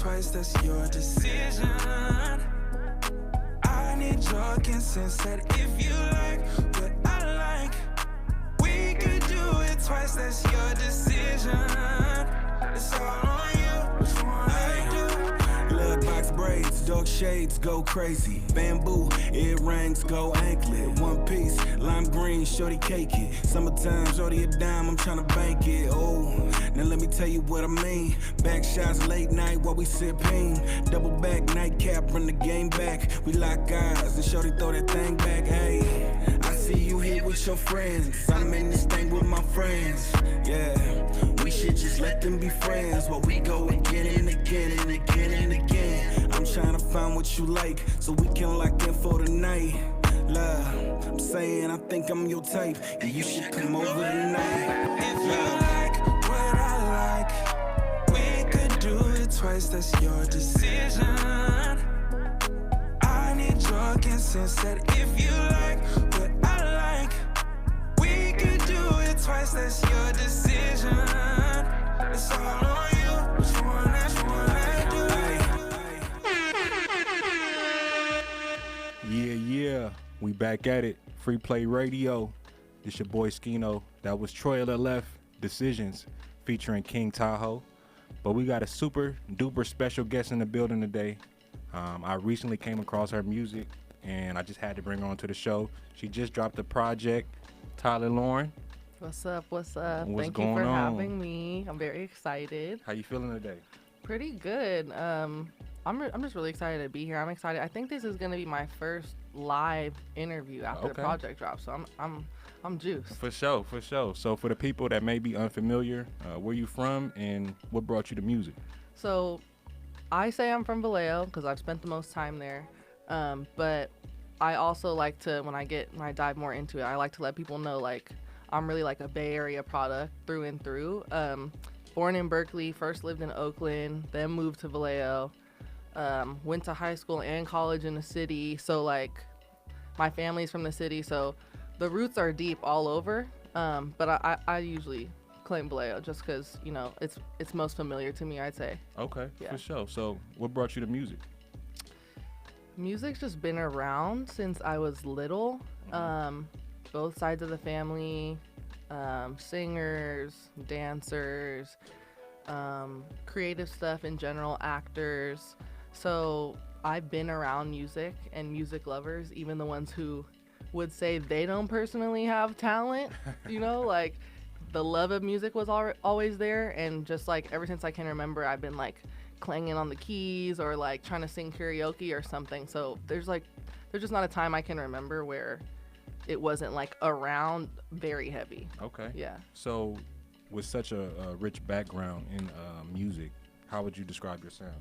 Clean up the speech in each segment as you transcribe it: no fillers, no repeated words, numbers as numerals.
twice, that's your decision. I need your consent, said if you like what I like, we could do it twice, that's your decision. It's all on you, which one I do. Little box braids, dark shades, go crazy. Bamboo, earrings, go anklet. One piece, lime green, shorty cake it. Summertime, shorty a dime, I'm tryna bank it. Oh, now let me tell you what I mean. Back shots, late night while we sipping. Double back, nightcap, run the game back. We lock eyes and shorty throw that thing back. Hey, I see you here with your friends. I'm in this thing with my friends. Yeah, we should just let them be friends while we go again and again and again and again. I'm trying to find what you like so we can lock in for the night. Love, I'm saying I think I'm your type and you should come over tonight. If you like what I like, we could do it twice, that's your decision. I need your consent, said if you like what I like, we could do it twice, that's your decision. It's all on you, which one I do. Yeah, we back at it. Free Play Radio. This your boy Scino. That was Troy LLF, Decisions, featuring King Tahoe. But we got a super duper special guest in the building today. I recently came across her music, and I just had to bring her onto the show. She just dropped a project. Tyler Lauren. What's up? What's up? What's Thank you going for on? having me. I'm very excited. How you feeling today? Pretty good. I'm just really excited to be here. I'm excited. I think this is gonna be my first live interview after the project drops. So I'm juiced. For sure. So for the people that may be unfamiliar, where you from and what brought you to music? So I say I'm from Vallejo because I've spent the most time there. But I also like to, when I dive more into it, I like to let people know like I'm really like a Bay Area product through and through. Born in Berkeley, first lived in Oakland, then moved to Vallejo. Went to high school and college in the city, so like my family's from the city, so the roots are deep all over. But I usually claim Vallejo just because, you know, it's most familiar to me, I'd say. Okay, yeah. For sure. So what brought you to music? Music's just been around since I was little. Both sides of the family, singers, dancers, creative stuff in general, actors. So I've been around music and music lovers, even the ones who would say they don't personally have talent, you know, like the love of music was always there. And just like ever since I can remember, I've been like clanging on the keys or like trying to sing karaoke or something. So there's just not a time I can remember where it wasn't like around very heavy. Okay. Yeah. So with such a rich background in music, how would you describe your sound?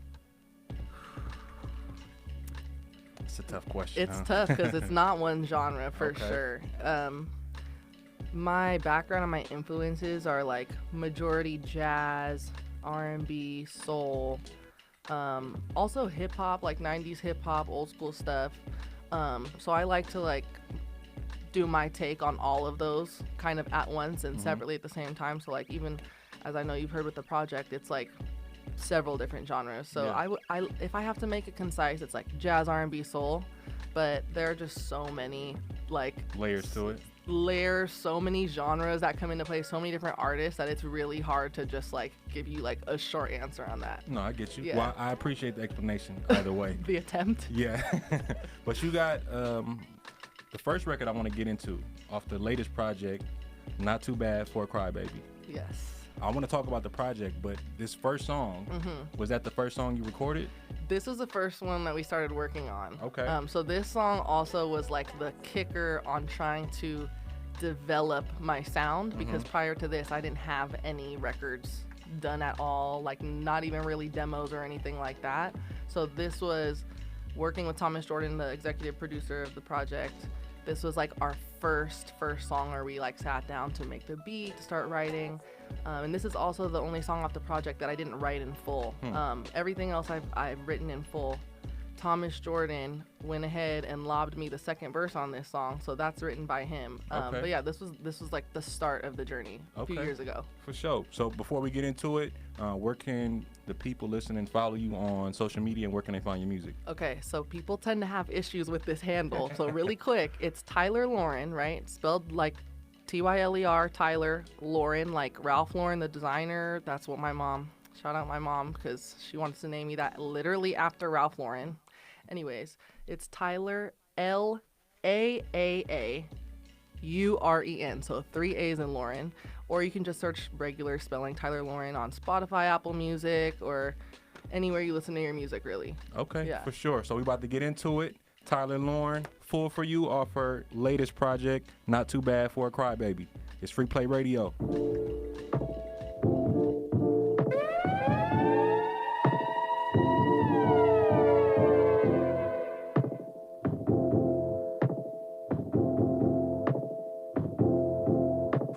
It's a tough question. It's tough because it's not one genre for sure. My background and my influences are like majority jazz, R&B, soul, also hip hop, like 90s hip hop, old school stuff. So I like to like do my take on all of those kind of at once and separately at the same time. So like even as I know you've heard with the project, it's like several different genres. So I if I have to make it concise, it's like jazz, R&B, soul, but there are just so many like layers to it. So many genres that come into play, so many different artists that it's really hard to just like give you like a short answer on that. No, I get you. Yeah. Well, I appreciate the explanation either way. The attempt. Yeah. But you got the first record I want to get into off the latest project, Not Too Bad for a Crybaby. Yes. I want to talk about the project, but this first song, was that the first song you recorded? This was the first one that we started working on. Okay. So this song also was like the kicker on trying to develop my sound because prior to this, I didn't have any records done at all, like not even really demos or anything like that. So this was working with Thomas Jordan, the executive producer of the project. This was like our first song where we like sat down to make the beat, to start writing. And this is also the only song off the project that I didn't write in full. Everything else I've written in full. Thomas Jordan went ahead and lobbed me the second verse on this song, so that's written by him. Okay. But yeah, this was like the start of the journey a few years ago. For sure. So before we get into it, where can the people listening follow you on social media, and where can they find your music? Okay, so people tend to have issues with this handle. So really quick, it's Tyler Lauren, right? Spelled like Tyler, Tyler Lauren, like Ralph Lauren, the designer. That's what my mom, shout out my mom, because she wants to name me that literally after Ralph Lauren. Anyways, it's Tyler L-A-A-A-U-R-E-N, so 3 A's in Lauren. Or you can just search regular spelling Tyler Lauren on Spotify, Apple Music, or anywhere you listen to your music, really. Okay, Yeah. for sure. So we about to get into it. Tyler Lauren, Full For You, off her latest project, Not Too Bad For a Crybaby. It's Free Play Radio.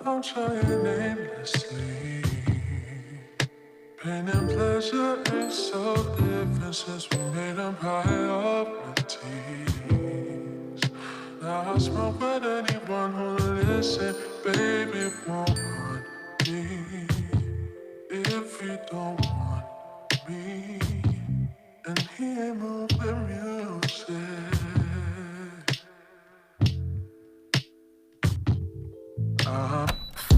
I'm trying aimlessly. Pain and pleasure ain't so different since we made them priorities. Now I smoke with anyone who listen, baby, won't want me. If you don't want me, and he ain't moving music.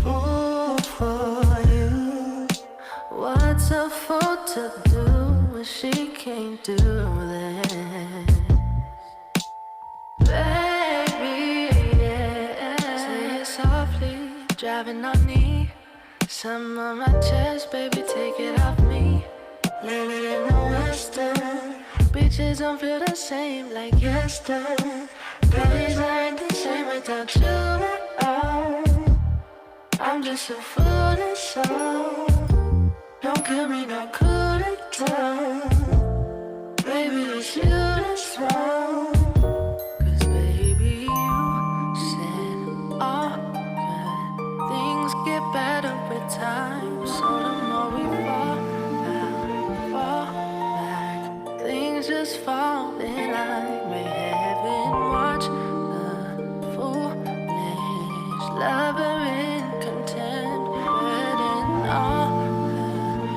Fool for you. What's a fool to do when she can't do this? Baby, yeah. Say it softly, driving on me. Some on my chest, baby, take it off me. Land it in the western. Bitches don't feel the same like yesterday. Days aren't the same without you at all. I'm just a foolish soul. Don't kill me, no coup d'etat. Baby, it's you that's wrong. 'Cause baby, you said all good things get better with time. So the more we fall back, things just fall in line. May heaven watch the foolish lover in content, but in all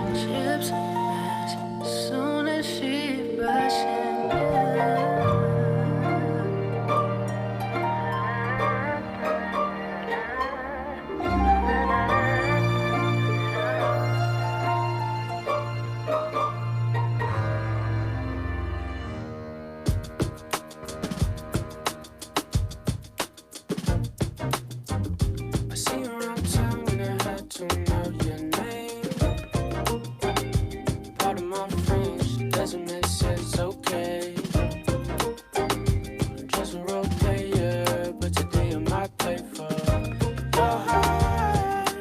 the chips as soon as she brushing I see you around town and I had to know your name. Part of my French doesn't make sense, okay. I'm just a role player, but today I might play for your heart.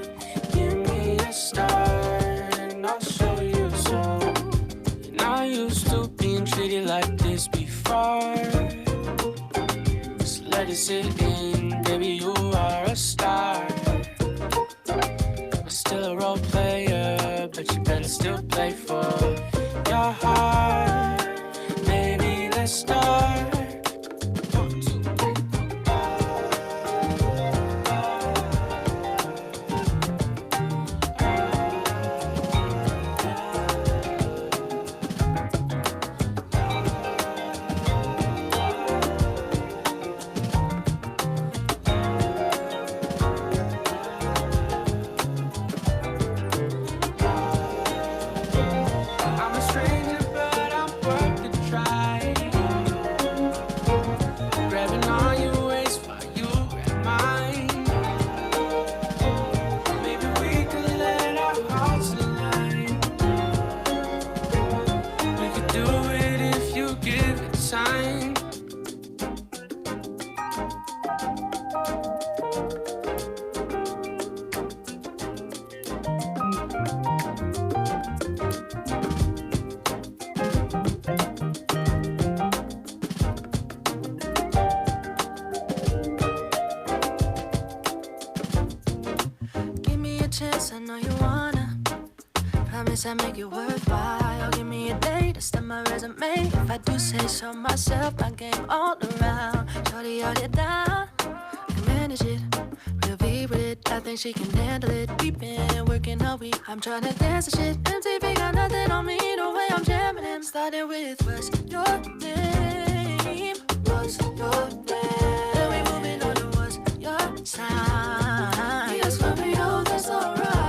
Give me a start and I'll show you so. You're not used to being treated like this before. Just let it sit in, baby, you are a star. I'm still a role player, but you better still play for your heart. Baby, let's start. 1, 2, 3. I'm a stranger, but I'm promise I make it worthwhile. Give me a day to stamp my resume. If I do say so myself, my game all around. Shorty, hold it down, I can manage it. Real V with it, I think she can handle it. We've been working all week, I'm trying to dance and shit. MTV got nothing on me, the way I'm jamming in. Starting with what's your name? What's your name? Then we moving on to what's your sign? Yes, Romeo, that's alright.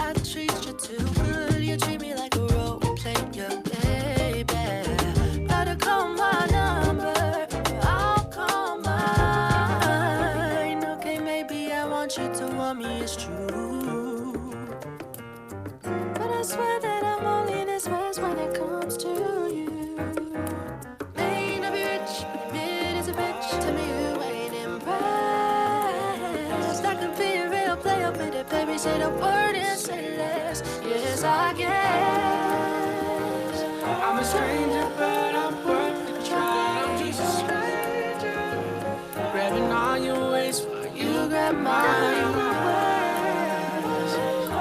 I treat you too good, you treat me like a role player, baby. Better call my number, I'll call mine. Okay, maybe I want you to want me, it's true. But I swear that I'm only this fast when it comes to you. May not be rich, but admit it's a bitch. Tell me you ain't impressed. I could be a real player with it, baby. Say the word and say less. Yes, I guess. I'm a stranger, but I'm worth the try. I'm just a stranger, grabbing all your waist while you grab mine.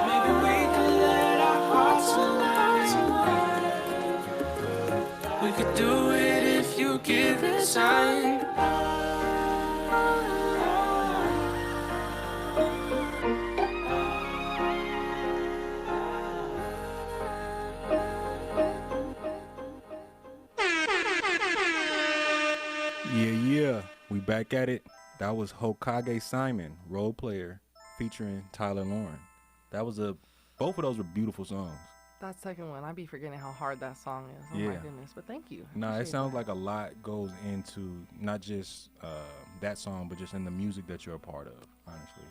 Maybe we could let our hearts align. We could do it if you give it a sign. Yeah, we back at it. That was Hokage Simon, role player, featuring Tyler Lauren. That was both of those were beautiful songs. That second one, I'd be forgetting how hard that song is. Oh my Yeah. goodness, but thank you. Nah, it Appreciate sounds that. like a lot goes into not just that song, but just in the music that you're a part of, honestly.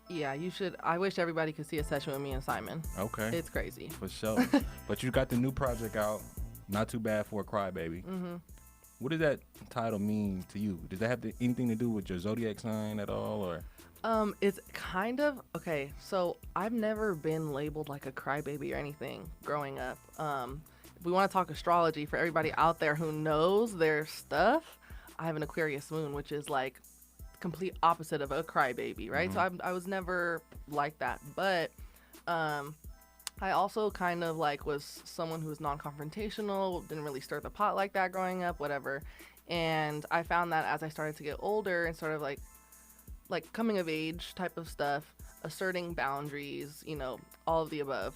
Yeah, you should. I wish everybody could see a session with me and Simon. Okay. It's crazy. For sure. But you got the new project out, Not Too Bad for a Crybaby. Mm-hmm. What does that title mean to you? Does that have anything to do with your zodiac sign at all, or? It's kind of okay. So I've never been labeled like a crybaby or anything growing up. If we want to talk astrology for everybody out there who knows their stuff, I have an Aquarius moon, which is like complete opposite of a crybaby, right? So I was never like that, but I also kind of like was someone who was non-confrontational, didn't really stir the pot like that growing up, whatever. And I found that as I started to get older and sort of like coming of age type of stuff, asserting boundaries, you know, all of the above.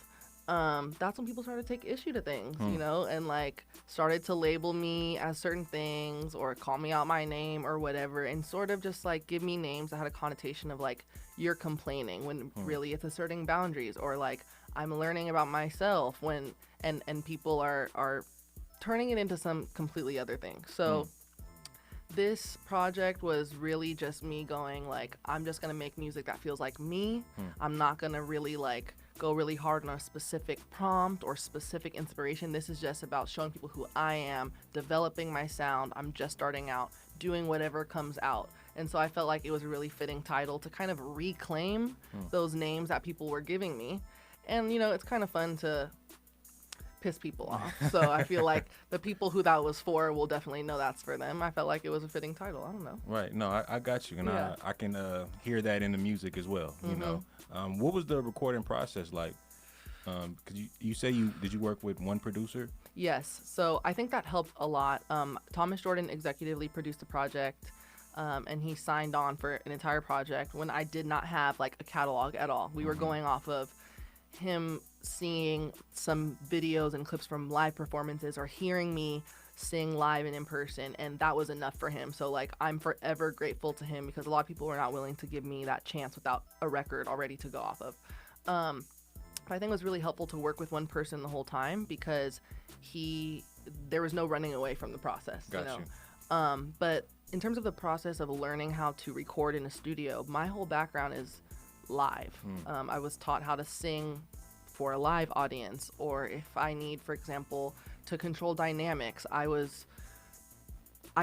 That's when people started to take issue to things, you know, and like started to label me as certain things or call me out my name or whatever, and sort of just like give me names that had a connotation of like you're complaining when really it's asserting boundaries, or like I'm learning about myself when and people are turning it into some completely other thing. So this project was really just me going like, I'm just gonna make music that feels like me. I'm not gonna really like go really hard on a specific prompt or specific inspiration. This is just about showing people who I am, developing my sound. I'm just starting out, doing whatever comes out. And so I felt like it was a really fitting title to kind of reclaim those names that people were giving me. And, you know, it's kind of fun to piss people off. So I feel like the people who that was for will definitely know that's for them. I felt like it was a fitting title. I don't know. Right. No, I got you. And Yeah. I can hear that in the music as well, you know. What was the recording process like? Because you say did you work with one producer? Yes. So I think that helped a lot. Thomas Jordan executively produced the project, and he signed on for an entire project when I did not have like a catalog at all. We were going off of him seeing some videos and clips from live performances or hearing me sing live and in person, and that was enough for him. So like I'm forever grateful to him because a lot of people were not willing to give me that chance without a record already to go off of. I think it was really helpful to work with one person the whole time because there was no running away from the process. Got you know? But in terms of the process of learning how to record in a studio, my whole background is live. I was taught how to sing for a live audience, or if I need, for example, to control dynamics, I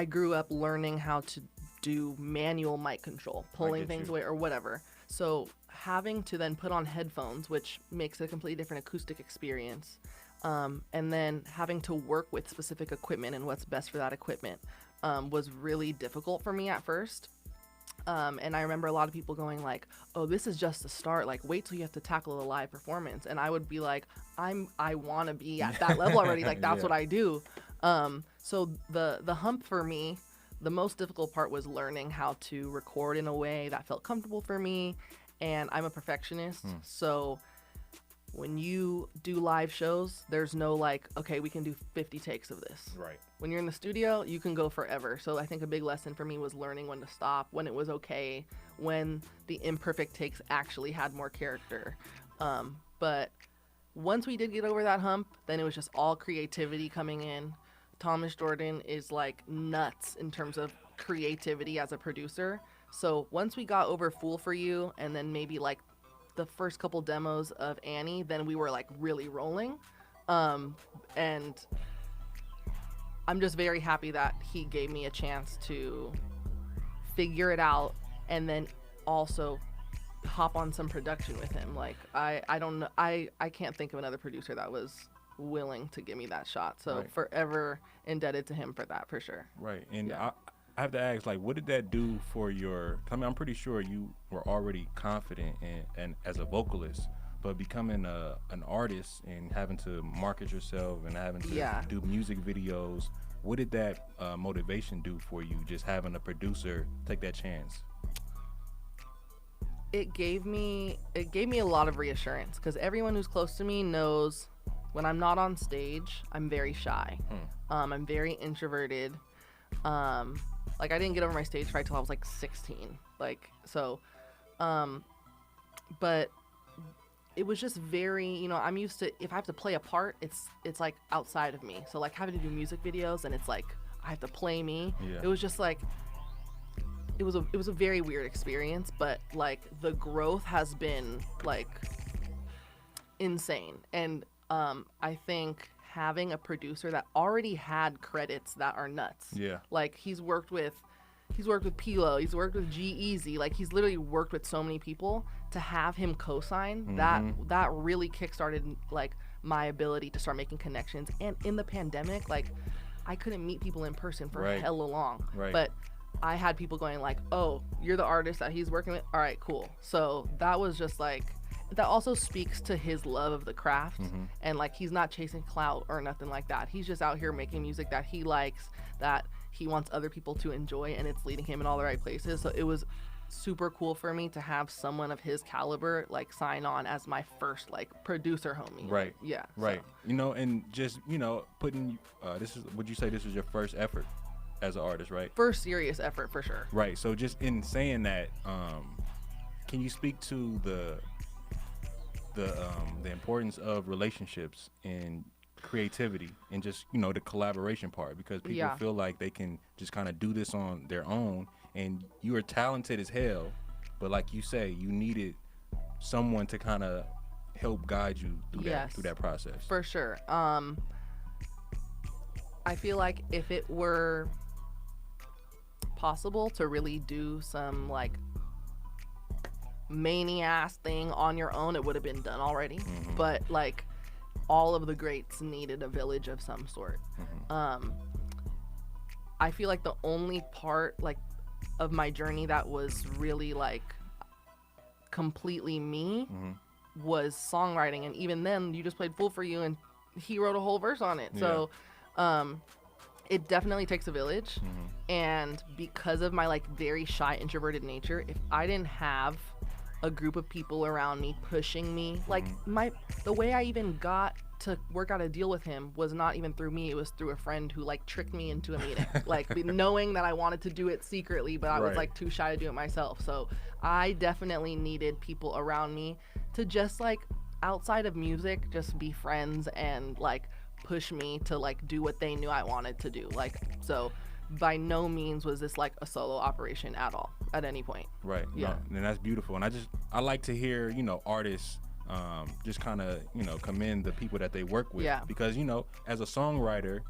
grew up learning how to do manual mic control, pulling things away or whatever. So having to then put on headphones, which makes a completely different acoustic experience, and then having to work with specific equipment and what's best for that equipment was really difficult for me at first. And I remember a lot of people going like, "Oh, this is just the start. Like, wait till you have to tackle the live performance." And I would be like, I want to be at that level already. Like, that's Yeah. what I do. So the hump for me, the most difficult part was learning how to record in a way that felt comfortable for me. And I'm a perfectionist, so when you do live shows, there's no like, okay, we can do 50 takes of this. Right. When you're in the studio, you can go forever. So I think a big lesson for me was learning when to stop, when it was okay, when the imperfect takes actually had more character. But once we did get over that hump, then it was just all creativity coming in. Thomas Jordan is like nuts in terms of creativity as a producer. So once we got over Fool for You and then maybe like the first couple demos of Annie, then we were like really rolling. And I'm just very happy that he gave me a chance to figure it out and then also hop on some production with him. Like I don't know, I can't think of another producer that was willing to give me that shot. So Right. forever indebted to him for that, for sure. Right. And Yeah. I have to ask, like, what did that do for your? I mean, I'm pretty sure you were already confident and as a vocalist, but becoming an artist and having to market yourself and having to Yeah. do music videos, what did that motivation do for you? Just having a producer take that chance. It gave me a lot of reassurance because everyone who's close to me knows when I'm not on stage, I'm very shy. I'm very introverted. Like I didn't get over my stage fright till I was like 16. Like so, but it was just very, you know, I'm used to if I have to play a part, it's like outside of me. So like having to do music videos and it's like I have to play me. Yeah. It was just like it was a very weird experience, but like the growth has been like insane. And I think having a producer that already had credits that are nuts. Yeah. Like he's worked with Pilo, he's worked with G-Eazy, like he's literally worked with so many people. To have him co-sign, that really kickstarted like my ability to start making connections. And in the pandemic, like I couldn't meet people in person for Right. hella long. Right. But I had people going like, "Oh, you're the artist that he's working with? All right, cool." So that was just like, that also speaks to his love of the craft. And like he's not chasing clout or nothing like that. He's just out here making music that he likes, that he wants other people to enjoy, and it's leading him in all the right places. So it was super cool for me to have someone of his caliber like sign on as my first like producer homie. Right. Like, yeah. Right. So. You know, and just, you know, putting would you say this was your first effort as an artist, right? First serious effort for sure. Right. So just in saying that, can you speak to the importance of relationships and creativity and just, you know, the collaboration part, because people Yeah. feel like they can just kind of do this on their own, and you are talented as hell, but like you say, you needed someone to kind of help guide you through Yes. that process. For sure. I feel like if it were possible to really do some like many-ass thing on your own, it would have been done already. But like all of the greats needed a village of some sort. I feel like the only part like of my journey that was really like completely me was songwriting, and even then you just played Fool for You and he wrote a whole verse on it. So it definitely takes a village. And because of my like very shy introverted nature, if I didn't have a group of people around me pushing me, like the way I even got to work out a deal with him was not even through me, it was through a friend who like tricked me into a meeting. Like knowing that I wanted to do it secretly, but I was Right. like too shy to do it myself. So I definitely needed people around me to just like outside of music just be friends and like push me to like do what they knew I wanted to do. Like, so by no means was this like a solo operation at all at any point. Right. Yeah. No, and that's beautiful. And I like to hear, you know, artists just kind of, you know, commend the people that they work with. Yeah. Because, you know, as a songwriter,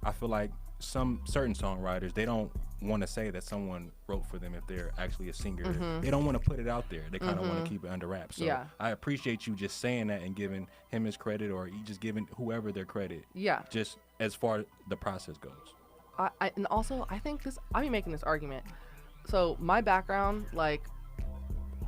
I feel like certain songwriters, they don't want to say that someone wrote for them if they're actually a singer. They don't want to put it out there. They kind of want to keep it under wraps. So Yeah. I appreciate you just saying that and giving him his credit, or you just giving whoever their credit. Yeah. Just as far as the process goes. And also I think I'll be making this argument. So my background, like,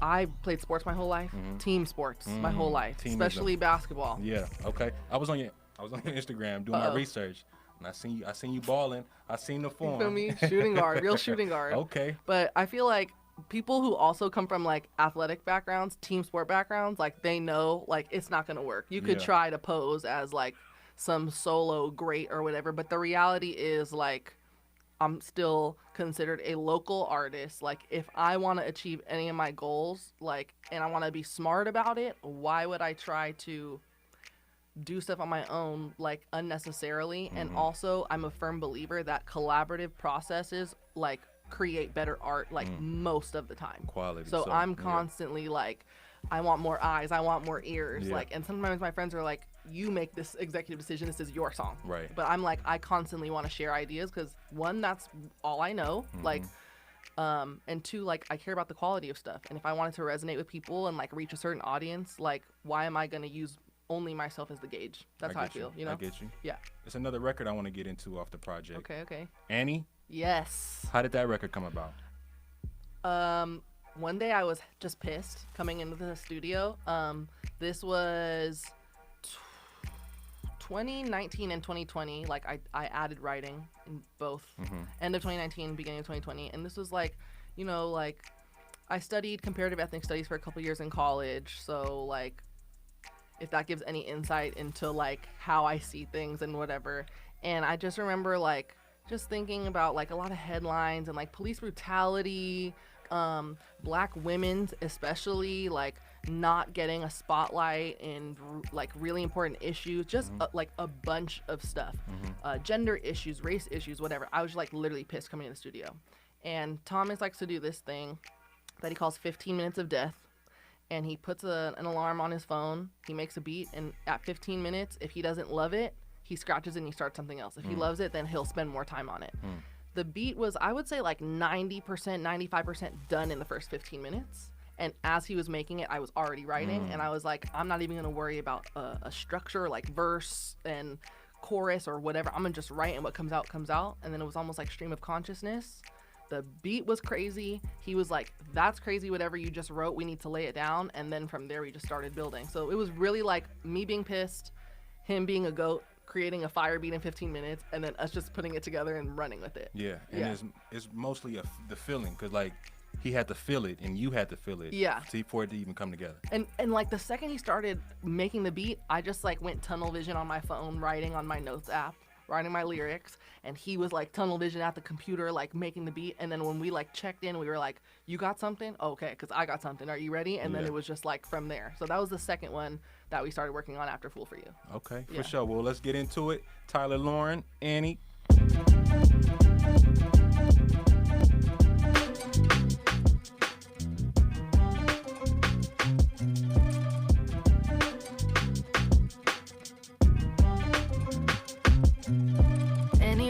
I played sports my whole life, team sports my whole life, Teamism. especially basketball. Yeah. Okay. I was on your Instagram doing my research, and I seen you balling. I seen the form. You feel me? Shooting guard, real shooting guard. Okay. But I feel like people who also come from like athletic backgrounds, team sport backgrounds, like they know like it's not gonna work. You could Yeah. try to pose as like some solo great or whatever, but the reality is like I'm still considered a local artist. Like if I want to achieve any of my goals, like, and I want to be smart about it, why would I try to do stuff on my own like unnecessarily? And also I'm a firm believer that collaborative processes like create better art like most of the time. Quality. So I'm yeah. constantly like, I want more eyes, I want more ears. Yeah. Like, and sometimes my friends are like, you make this executive decision, this is your song. Right. But I'm like, I constantly want to share ideas because one, that's all I know. Like, and two, like I care about the quality of stuff. And if I want it to resonate with people and like reach a certain audience, like why am I going to use only myself as the gauge? That's how I feel, you know? I get you. Yeah. It's another record I want to get into off the project. Okay. Annie, Yes. how did that record come about? One day I was just pissed coming into the studio. This was 2019 and 2020. Like I added writing in both end of 2019, beginning of 2020. And this was like, you know, like I studied comparative ethnic studies for a couple years in college. So like, if that gives any insight into like how I see things and whatever. And I just remember like just thinking about like a lot of headlines and like police brutality, black women's especially like not getting a spotlight in like really important issues, just like a bunch of stuff, gender issues, race issues, whatever. I was like literally pissed coming in the studio. And Thomas likes to do this thing that he calls 15 minutes of death. And he puts an alarm on his phone. He makes a beat, and at 15 minutes, if he doesn't love it, he scratches it and he starts something else. If he loves it, then he'll spend more time on it. The beat was, I would say, like 90%, 95% done in the first 15 minutes. And as he was making it, I was already writing, and I was like, I'm not even gonna worry about a structure like verse and chorus or whatever. I'm gonna just write, and what comes out comes out. And then it was almost like stream of consciousness. The beat was crazy. He was like, that's crazy, whatever you just wrote, we need to lay it down. And then from there, we just started building. So it was really like me being pissed, him being a goat, creating a fire beat in 15 minutes, and then us just putting it together and running with it. Yeah, and it's mostly the feeling, because like he had to feel it and you had to feel it for it to even come together. And like the second he started making the beat, I just like went tunnel vision on my phone, writing on my notes app, writing my lyrics, and he was like tunnel vision at the computer, like making the beat. And then when we like checked in, we were like, you got something? Okay, because I got something. Are you ready? And then it was just like from there. So that was the second one that we started working on after Fool for You. Okay, for sure. Well, let's get into it. Tyler, Lauren, Annie.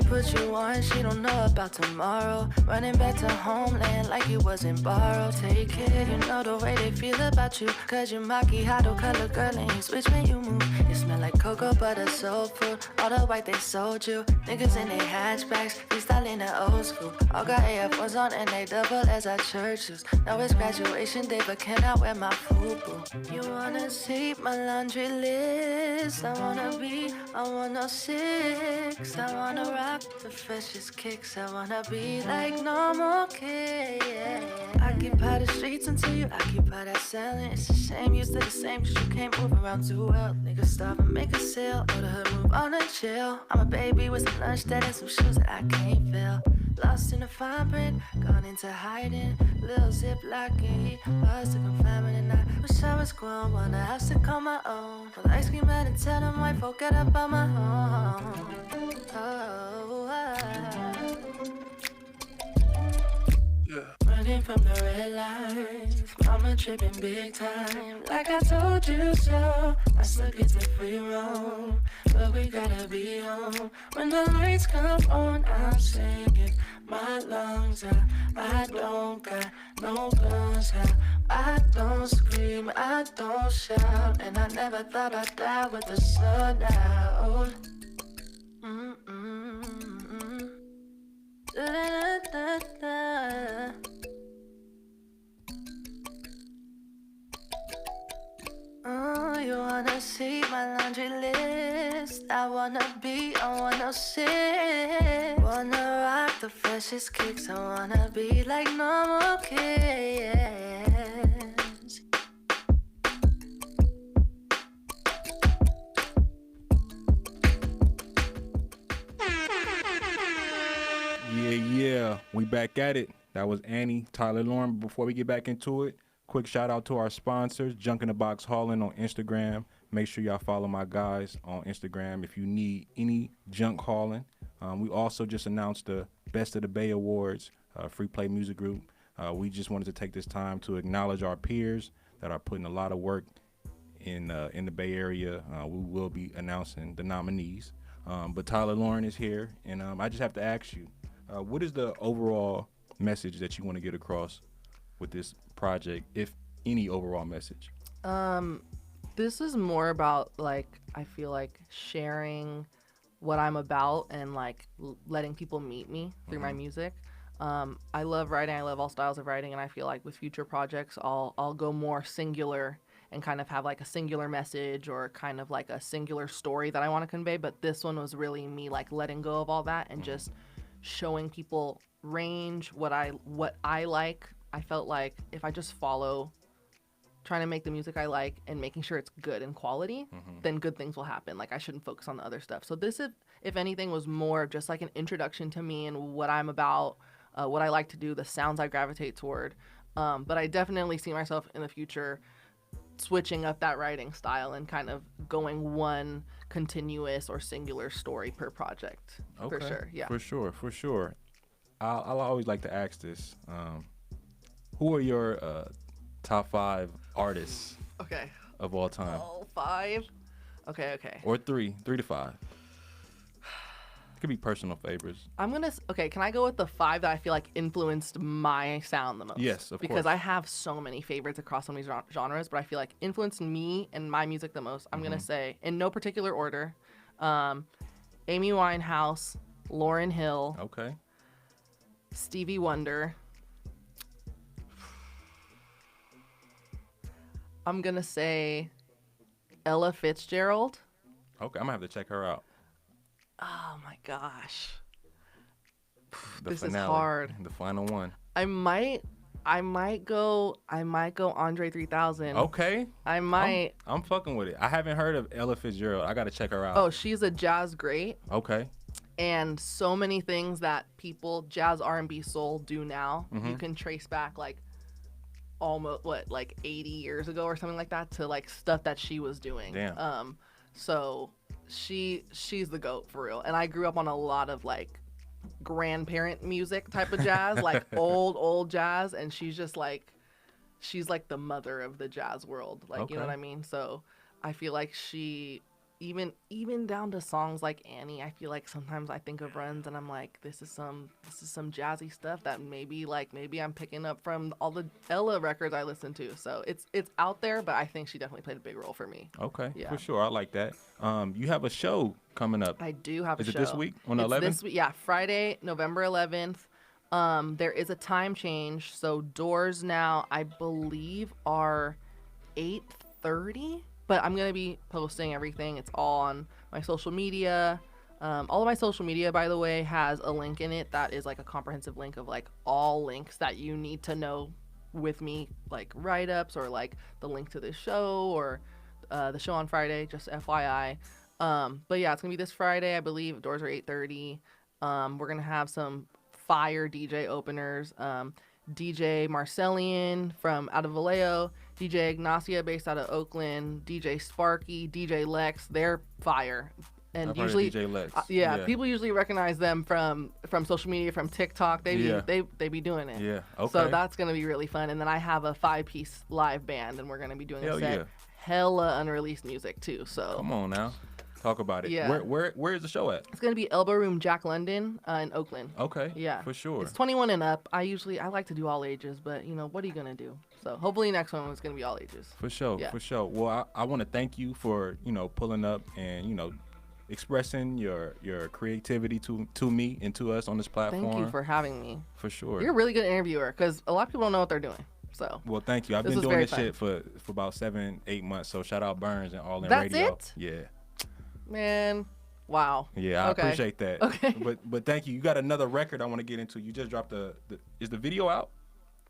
Put you on, she don't know about tomorrow. Running back to homeland like it wasn't borrowed. Take care, you know the way they feel about you. Cause you macchiato color girl and you switch when you move. You smell like cocoa butter, soul food. All the white they sold you. Niggas in their hatchbacks, freestyling the old school. All got AF1s on and they double as our churches. Now it's graduation day, but can I wear my FUBU? You wanna see my laundry list? I wanna be, I wanna 6. I wanna rock the freshest kicks. I wanna be like normal kid, yeah. Occupy the streets until you occupy that selling. It's a shame you still the same, cause you can't move around too well. Niggas stop and make a sale, or the hood move on and chill. I'm a baby with some lunch that and some shoes that I can't fill. Lost in the fine print, gone into hiding. Little zip locking, bars to confinement. And I wish I was grown, want a house to call my own. With ice cream man and tell them white folk get up on my home. Running from the red lights, mama tripping big time. Like I told you so, I still get to free roam, but we gotta be home. When the lights come on, I'm singing my lungs out. I don't got no guns out. I don't scream, I don't shout, and I never thought I'd die with the sun out. Da-da-da-da-da. wanna see my laundry list. I wanna sit. Wanna rock the freshest kicks. I wanna be like normal kids. Yeah, we back at it. That was Annie, Tyler Lauren. Before we get back into it, quick shout out to our sponsors, Junk in the Box Hauling on Instagram. Make sure y'all follow my guys on Instagram if you need any junk hauling. We also just announced the Best of the Bay Awards, Free Play Music Group. We just wanted to take this time to acknowledge our peers that are putting a lot of work in the Bay Area. We will be announcing the nominees. But Tyler Lauren is here, and I just have to ask you, what is the overall message that you want to get across with this project, if any overall message? This is more about, like, I feel like sharing what I'm about and, like, letting people meet me through my music. I love writing. I love all styles of writing, and I feel like with future projects, I'll go more singular and kind of have, like, a singular message or kind of like a singular story that I want to convey. But this one was really me, like, letting go of all that and just showing people range, what I like. I felt like if I just follow trying to make the music I like and making sure it's good in quality, then good things will happen. Like, I shouldn't focus on the other stuff. So this, if anything, was more of just like an introduction to me and what I'm about, what I like to do, the sounds I gravitate toward. But I definitely see myself in the future switching up that writing style and kind of going one continuous or singular story per project. Okay. For sure, yeah. For sure. I'll always like to ask this. Who are your top 5 artists Okay. of all time? All 5? Okay. Or 3 to 5. It could be personal favorites. Okay, can I go with the 5 that I feel like influenced my sound the most? Yes, of because course. I have so many favorites across so many genres, but I feel like influenced me and my music the most. I'm going to say, in no particular order, Amy Winehouse, Lauryn Hill, Okay. Stevie Wonder. I'm going to say Ella Fitzgerald. Okay, I'm going to have to check her out. Oh my gosh. The This finale, is hard. The final one. I might go Andre 3000. Okay. I might. I'm fucking with it. I haven't heard of Ella Fitzgerald. I got to check her out. Oh, she's a jazz great. Okay. And so many things that people, jazz, R&B, soul, do now, you can trace back like almost, like 80 years ago or something like that to like stuff that she was doing. Damn. So she's the GOAT for real. And I grew up on a lot of like grandparent music type of jazz, like old jazz. And she's just like, she's like the mother of the jazz world. Like, you know Okay. what I mean? So I feel like she, even down to songs like Annie, I feel like sometimes I think of runs and I'm like, this is some jazzy stuff that maybe I'm picking up from all the Ella records I listen to. So it's out there, but I think she definitely played a big role for me. Okay. Yeah. For sure. I like that. You have a show coming up. I do have Is a it show. this week on the It's 11th? This week, yeah, Friday, November 11th. There is a time change, so doors now I believe are 8:30. But I'm going to be posting everything. It's all on my social media. All of my social media, by the way, has a link in it that is like a comprehensive link of like all links that you need to know with me, like write-ups or like the link to this show or the show on Friday, just FYI. But yeah, it's going to be this Friday, I believe. Doors are 8:30. We're going to have some fire DJ openers. DJ Marcellian from out of Vallejo, DJ Ignacia based out of Oakland, DJ Sparky, DJ Lex. They're fire. And I've usually, heard of DJ Lex. yeah, people usually recognize them from social media, from TikTok. They be doing it. Yeah. Okay. So that's gonna be really fun. And then I have a 5-piece live band, and we're gonna be doing Hell a set. yeah. Hella unreleased music too. So Come on now. Talk about it. Yeah. Where is the show at? it's gonna be Elbow Room Jack London in Oakland. Okay. Yeah, For sure. It's 21 and up. I like to do all ages, but what are you gonna do? So hopefully next one is gonna be all ages. For sure. Yeah. For sure. Well, I want to thank you for pulling up and expressing your creativity to me and to us on this platform. Thank you for having me. For sure. You're a really good interviewer because a lot of people don't know what they're doing. So Well, thank you. I've This been was doing very this shit for about 7-8 months. So shout out Burns and All In That's Radio. it? Yeah. man, wow. Yeah, I Okay. appreciate that. Okay. But thank you. You got another record I want to get into. You just dropped is the video out?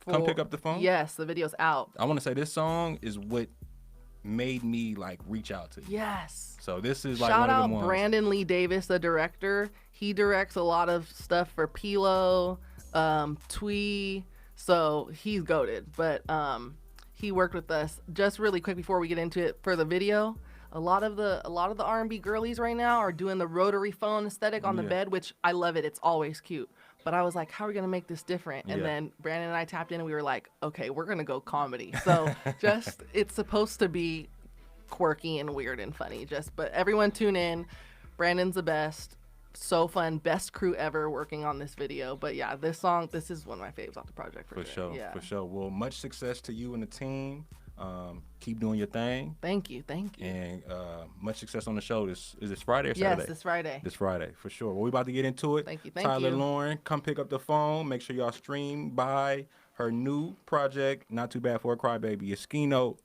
Come Pick Up the Phone? Yes, the video's out. I want to say this song is what made me like reach out to you. Yes. So this is like Shout one of out them ones. Brandon Lee Davis, the director. He directs a lot of stuff for Pilo, Twee. So he's goated. But he worked with us. Just really quick before we get into it, for the video, a lot of the R&B girlies right now are doing the rotary phone aesthetic on the bed, which I love it. It's always cute. But I was like, how are we going to make this different? And then Brandon and I tapped in and we were like, okay, we're going to go comedy. So it's supposed to be quirky and weird and funny. But everyone tune in. Brandon's the best. So fun. Best crew ever working on this video. But yeah, this is one of my faves off the project for sure. Yeah. For sure. Well, much success to you and the team. Keep doing your thing. Thank you. And much success on the show. Is this Friday or Saturday? Yes, this Friday. This Friday, for sure. Well, we about to get into it. Thank you. Tyler Lauren, Come Pick Up the Phone. Make sure y'all stream by her new project, Not Too Bad for a Crybaby. It's Scino.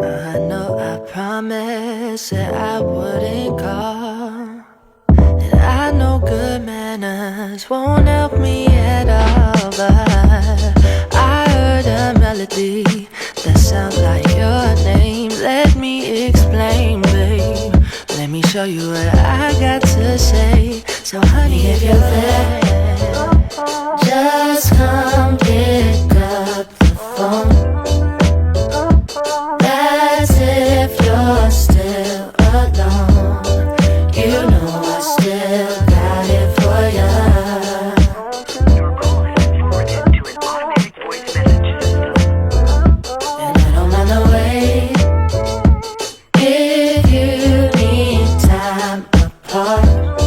I know I promised that I wouldn't call, and I know good manners won't help me at all, but I heard a melody that sounds like your name. Let me explain, babe. Let me show you what I got to say. So honey, if you're there, just come pick up the phone. As if you're still alone, you know I still got it for ya. Your call has been forwarded to an automatic voice message system. And I don't mind the wait if you need time apart.